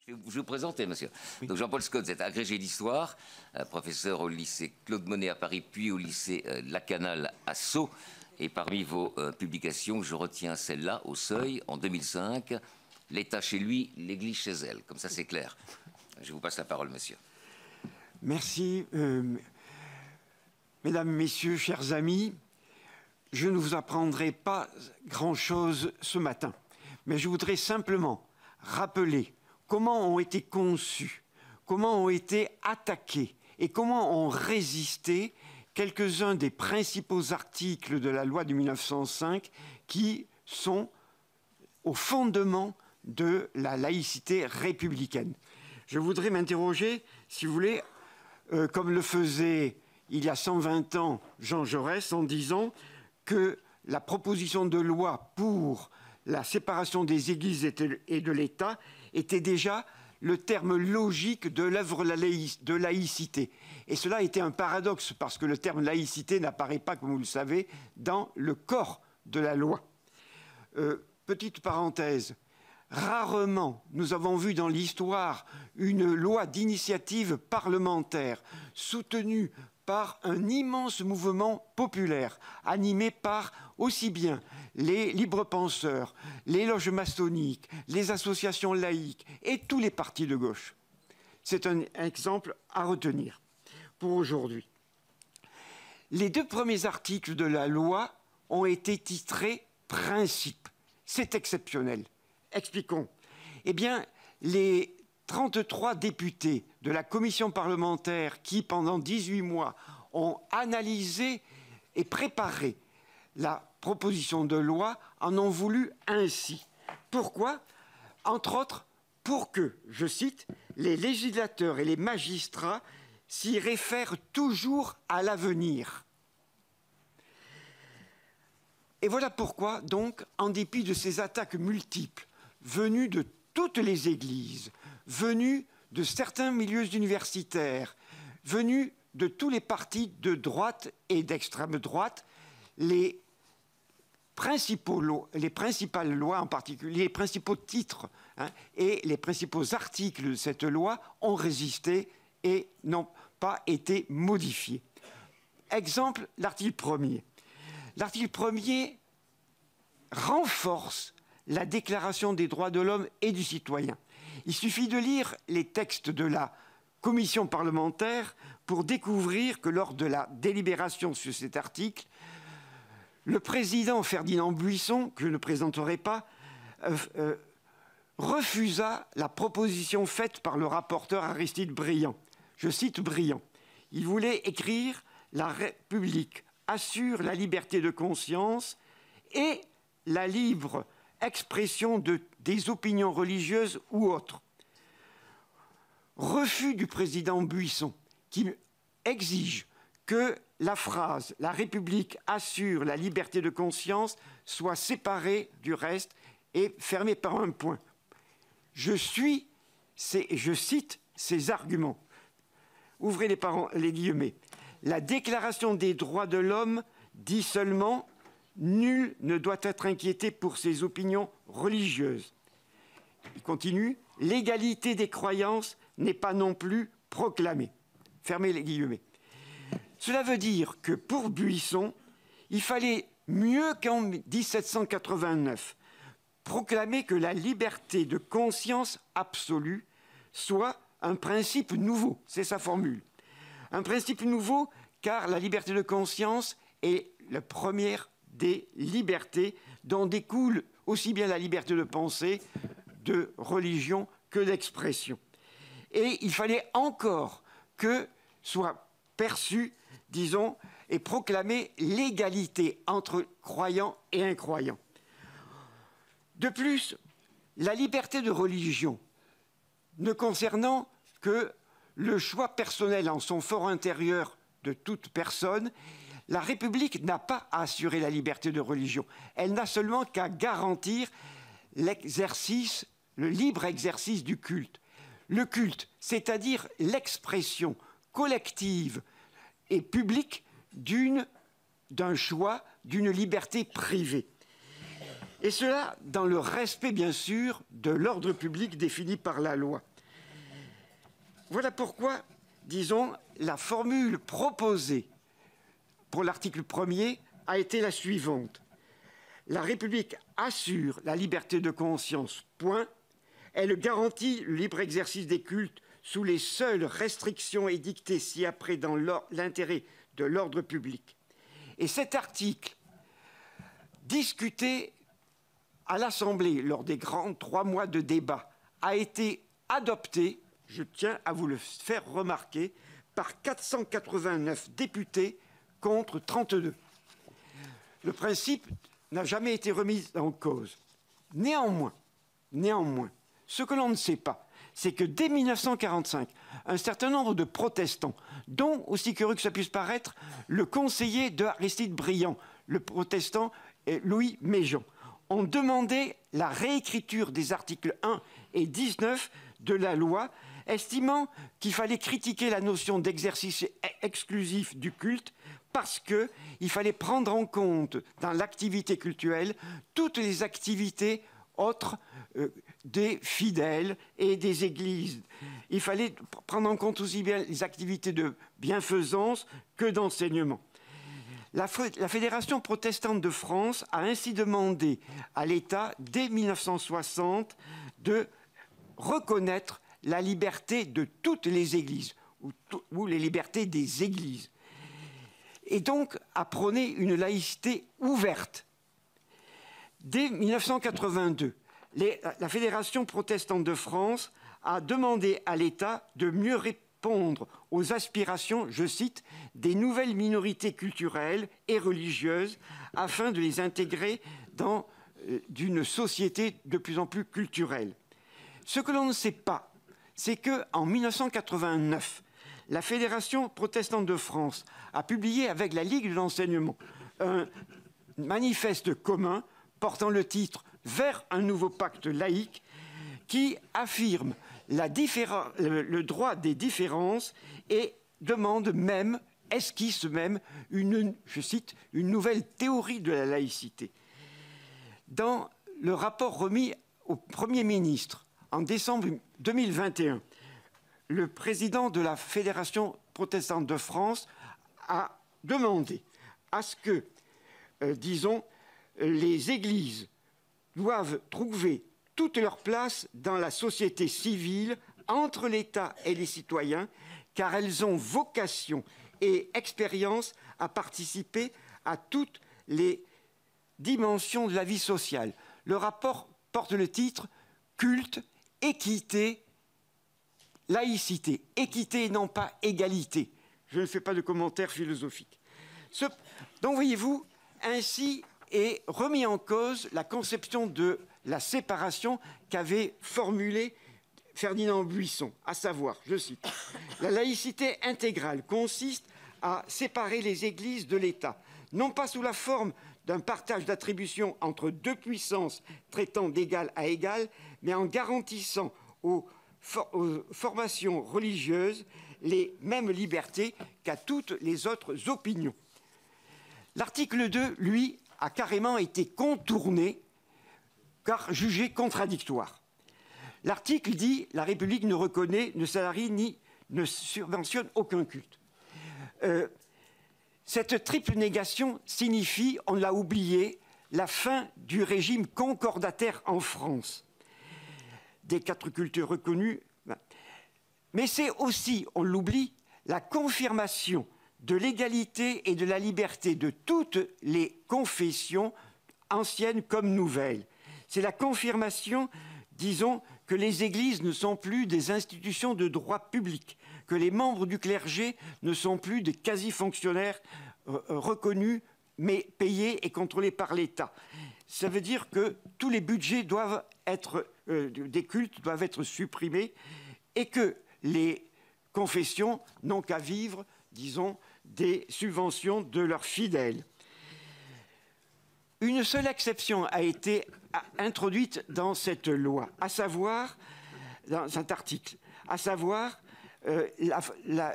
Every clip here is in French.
Je vais vous présenter, monsieur. Oui. Donc Jean-Paul Scott, vous êtes agrégé d'histoire, professeur au lycée Claude Monet à Paris, puis au lycée Lacanal à Sceaux. Et parmi vos publications, je retiens celle-là, au Seuil, en 2005. L'État chez lui, l'Église chez elle. Comme ça, c'est clair. Je vous passe la parole, monsieur. Merci. Mesdames, Messieurs, chers amis, je ne vous apprendrai pas grand-chose ce matin. Mais je voudrais simplement rappeler comment ont été conçus, comment ont été attaqués et comment ont résisté quelques-uns des principaux articles de la loi de 1905 qui sont au fondement de la laïcité républicaine. Je voudrais m'interroger, si vous voulez, comme le faisait il y a 120 ans Jean Jaurès, en disant que la proposition de loi pour la séparation des églises et de l'État était déjà le terme logique de l'œuvre de laïcité. Et cela était un paradoxe, parce que le terme laïcité n'apparaît pas, comme vous le savez, dans le corps de la loi. Petite parenthèse, rarement nous avons vu dans l'histoire une loi d'initiative parlementaire soutenue par un immense mouvement populaire, animé par aussi bien les libres penseurs, les loges maçonniques, les associations laïques et tous les partis de gauche. C'est un exemple à retenir pour aujourd'hui. Les deux premiers articles de la loi ont été titrés « Principes ». C'est exceptionnel. Expliquons. Eh bien, les 33 députés de la commission parlementaire qui, pendant 18 mois, ont analysé et préparé la proposition de loi, en ont voulu ainsi. Pourquoi? Entre autres, pour que, je cite, les législateurs et les magistrats s'y réfèrent toujours à l'avenir. Et voilà pourquoi, donc, en dépit de ces attaques multiples, venues de toutes les églises, venues de certains milieux universitaires, venues de tous les partis de droite et d'extrême droite, les principales lois en particulier, les principaux titres et les principaux articles de cette loi ont résisté et n'ont pas été modifiés. Exemple, l'article 1er. L'article 1er renforce la Déclaration des droits de l'homme et du citoyen. Il suffit de lire les textes de la commission parlementaire pour découvrir que lors de la délibération sur cet article, le président Ferdinand Buisson, que je ne présenterai pas, refusa la proposition faite par le rapporteur Aristide Briand. Je cite Briand. Il voulait écrire « La République assure la liberté de conscience et la libre expression des opinions religieuses ou autres ». Refus du président Buisson qui exige que la phrase « La République assure la liberté de conscience » soit séparée du reste et fermée par un point. Je cite ces arguments. Ouvrez les guillemets. La Déclaration des droits de l'homme dit seulement « Nul ne doit être inquiété pour ses opinions religieuses ». Il continue. L'égalité des croyances n'est pas non plus proclamée. Fermez les guillemets. Cela veut dire que pour Buisson, il fallait mieux qu'en 1789 proclamer que la liberté de conscience absolue soit un principe nouveau. C'est sa formule. Un principe nouveau car la liberté de conscience est la première des libertés dont découle aussi bien la liberté de pensée, de religion que d'expression. Et il fallait encore que soit perçu, disons, et proclamer l'égalité entre croyants et incroyants. De plus, la liberté de religion, ne concernant que le choix personnel en son fort intérieur de toute personne, la République n'a pas à assurer la liberté de religion. Elle n'a seulement qu'à garantir l'exercice, le libre exercice du culte. Le culte, c'est-à-dire l'expression collective et publique d'un choix, d'une liberté privée. Et cela dans le respect, bien sûr, de l'ordre public défini par la loi. Voilà pourquoi, disons, la formule proposée pour l'article 1er a été la suivante. La République assure la liberté de conscience, point. Elle garantit le libre exercice des cultes sous les seules restrictions édictées ci-après dans l'intérêt de l'ordre public. Et cet article, discuté à l'Assemblée lors des grands 3 mois de débat, a été adopté, je tiens à vous le faire remarquer, par 489 députés contre 32. Le principe n'a jamais été remis en cause. Néanmoins, ce que l'on ne sait pas, c'est que dès 1945, un certain nombre de protestants, dont, aussi curieux que ça puisse paraître, le conseiller de Aristide Briand, le protestant Louis Méjean, ont demandé la réécriture des articles 1 et 19 de la loi, estimant qu'il fallait critiquer la notion d'exercice exclusif du culte parce qu'il fallait prendre en compte dans l'activité cultuelle toutes les activités autres des fidèles et des églises. Il fallait prendre en compte aussi bien les activités de bienfaisance que d'enseignement. La Fédération protestante de France a ainsi demandé à l'État, dès 1960, de reconnaître la liberté de toutes les églises, ou les libertés des églises, et donc à prôner une laïcité ouverte. Dès 1982, la Fédération protestante de France a demandé à l'État de mieux répondre aux aspirations, je cite, des nouvelles minorités culturelles et religieuses afin de les intégrer dans une société de plus en plus culturelle. Ce que l'on ne sait pas, c'est qu'en 1989, la Fédération protestante de France a publié avec la Ligue de l'enseignement un manifeste commun portant le titre « Vers un nouveau pacte laïque » qui affirme le droit des différences et demande même, esquisse même, je cite, une nouvelle théorie de la laïcité. Dans le rapport remis au Premier ministre en décembre 2021, le président de la Fédération protestante de France a demandé à ce que, disons, les églises doivent trouver toute leur place dans la société civile entre l'État et les citoyens, car elles ont vocation et expérience à participer à toutes les dimensions de la vie sociale. Le rapport porte le titre « Culte, équité, laïcité ». Équité et non pas égalité. Je ne fais pas de commentaires philosophiques. Donc, voyez-vous, ainsi est remis en cause la conception de la séparation qu'avait formulée Ferdinand Buisson, à savoir, je cite, « La laïcité intégrale consiste à séparer les églises de l'État, non pas sous la forme d'un partage d'attributions entre deux puissances traitant d'égal à égal, mais en garantissant aux formations religieuses les mêmes libertés qu'à toutes les autres opinions. » L'article 2, lui, a carrément été contourné car jugé contradictoire. L'article dit « La République ne reconnaît, ne salarie ni ne subventionne aucun culte ». Cette triple négation signifie, on l'a oublié, la fin du régime concordataire en France. Des 4 cultes reconnus, mais c'est aussi, on l'oublie, la confirmation de l'égalité et de la liberté de toutes les confessions, anciennes comme nouvelles. C'est la confirmation, disons, que les églises ne sont plus des institutions de droit public, que les membres du clergé ne sont plus des quasi-fonctionnaires reconnus, mais payés et contrôlés par l'État. Ça veut dire que tous les budgets doivent être, des cultes doivent être supprimés et que les confessions n'ont qu'à vivre, disons, des subventions de leurs fidèles. Une seule exception a été introduite dans cette loi, à savoir, dans cet article, à savoir,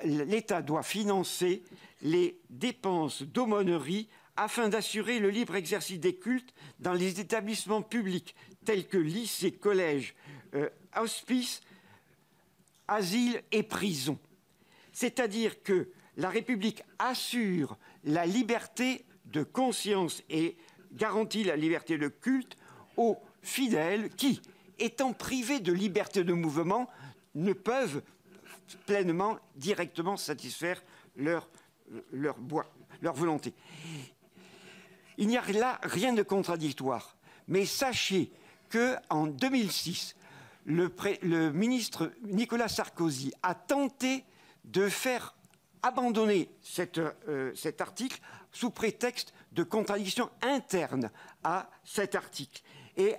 l'État doit financer les dépenses d'aumônerie afin d'assurer le libre exercice des cultes dans les établissements publics tels que lycées, collèges, hospices, asile et prison. C'est-à-dire que la République assure la liberté de conscience et garantit la liberté de culte aux fidèles qui, étant privés de liberté de mouvement, ne peuvent pleinement, directement satisfaire leur volonté. Il n'y a là rien de contradictoire. Mais sachez qu'en 2006, le ministre Nicolas Sarkozy a tenté de faire abandonner cet article sous prétexte de contradiction interne à cet article et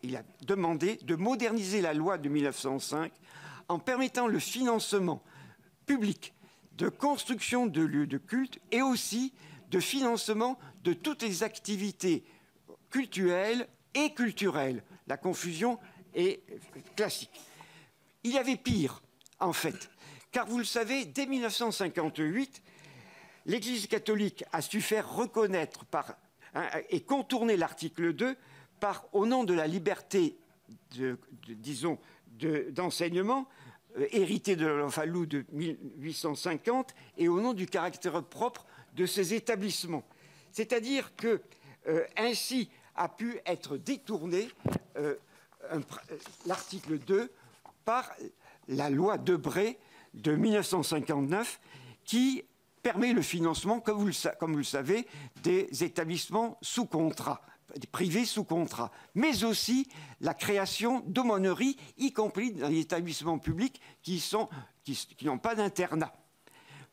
il a demandé de moderniser la loi de 1905 en permettant le financement public de construction de lieux de culte et aussi de financement de toutes les activités cultuelles et culturelles. La confusion est classique. Il y avait pire, en fait, car vous le savez, dès 1958, l'Église catholique a su faire reconnaître et contourner l'article 2 au nom de la liberté d'enseignement hérité de la loi Fallou de 1850 et au nom du caractère propre de ces établissements. C'est-à-dire que ainsi a pu être détourné l'article 2 par la loi Debré de 1959 qui permet le financement, comme vous le savez, des établissements sous contrat, des privés sous contrat, mais aussi la création d'aumôneries, y compris dans les établissements publics qui n'ont pas d'internat.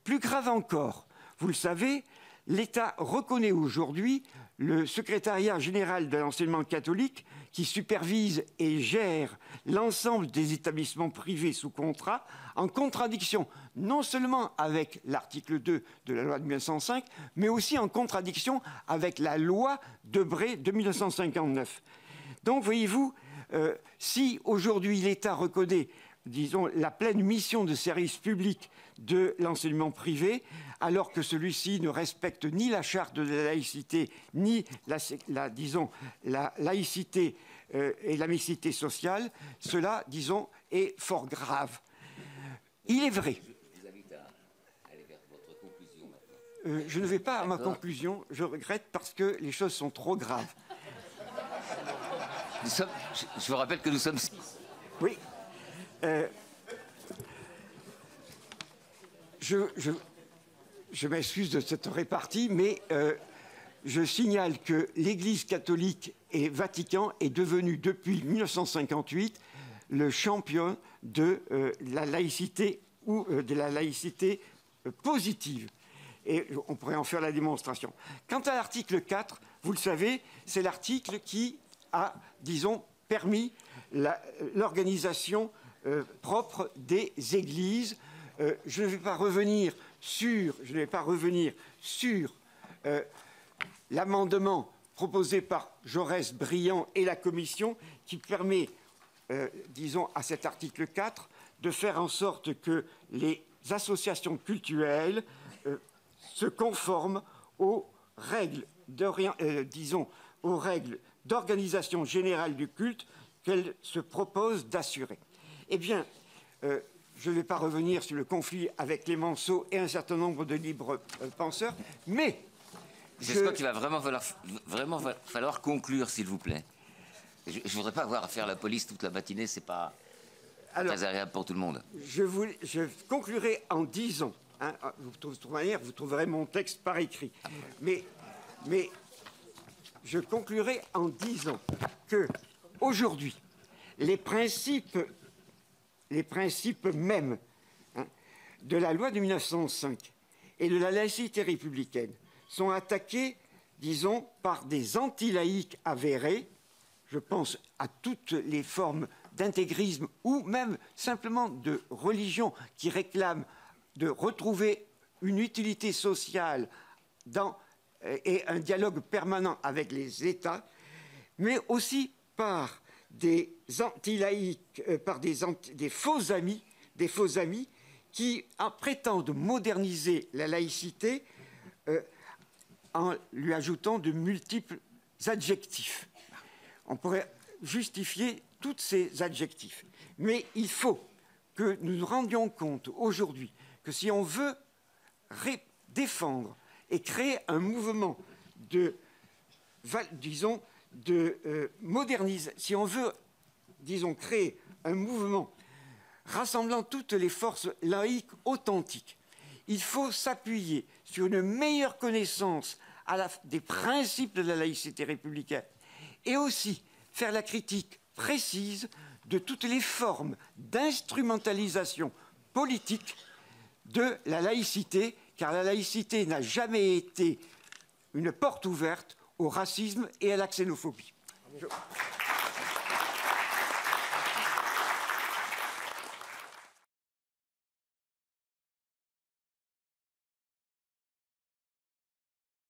Plus grave encore, vous le savez, l'État reconnaît aujourd'hui le secrétariat général de l'enseignement catholique qui supervise et gère l'ensemble des établissements privés sous contrat, en contradiction non seulement avec l'article 2 de la loi de 1905, mais aussi en contradiction avec la loi Debré de 1959. Donc, voyez-vous, si aujourd'hui l'État reconnaît, disons, la pleine mission de service public de l'enseignement privé, alors que celui-ci ne respecte ni la charte de la laïcité, ni la laïcité et la mixité sociale, cela, disons, est fort grave. Il est vrai. Je vous invite à aller vers votre conclusion maintenant. Je ne vais pas à ma conclusion, je regrette parce que les choses sont trop graves. Je vous rappelle que nous sommes... Oui. Je m'excuse de cette répartie, mais je signale que l'Église catholique et Vatican est devenu depuis 1958 le champion de la laïcité ou de la laïcité positive. Et on pourrait en faire la démonstration. Quant à l'article 4, vous le savez, c'est l'article qui a, disons, permis l'organisation propre des églises. Je ne vais pas revenir sur l'amendement proposé par Jaurès, Briand et la Commission qui permet, disons, à cet article 4 de faire en sorte que les associations cultuelles se conforment aux règles d'organisation générale du culte qu'elles se proposent d'assurer. Eh bien, je ne vais pas revenir sur le conflit avec Clémenceau et un certain nombre de libres penseurs, mais... Je crois qu'il va vraiment falloir conclure, s'il vous plaît. Je ne voudrais pas avoir à faire la police toute la matinée, c'est pas très agréable pour tout le monde. Je conclurai en disant, hein, de toute manière, vous trouverez mon texte par écrit, mais je conclurai en disant que aujourd'hui, les principes mêmes, hein, de la loi de 1905 et de la laïcité républicaine sont attaqués, disons, par des anti-laïcs avérés. Je pense à toutes les formes d'intégrisme ou même simplement de religion qui réclament de retrouver une utilité sociale et un dialogue permanent avec les États, mais aussi par des anti-laïcs, par des faux amis qui prétendent moderniser la laïcité en lui ajoutant de multiples adjectifs. On pourrait justifier tous ces adjectifs. Mais il faut que nous nous rendions compte aujourd'hui que si on veut défendre et créer un mouvement de, disons, modernisation, si on veut, disons, créer un mouvement rassemblant toutes les forces laïques authentiques, il faut s'appuyer sur une meilleure connaissance des principes de la laïcité républicaine et aussi faire la critique précise de toutes les formes d'instrumentalisation politique de la laïcité, car la laïcité n'a jamais été une porte ouverte au racisme et à la xénophobie.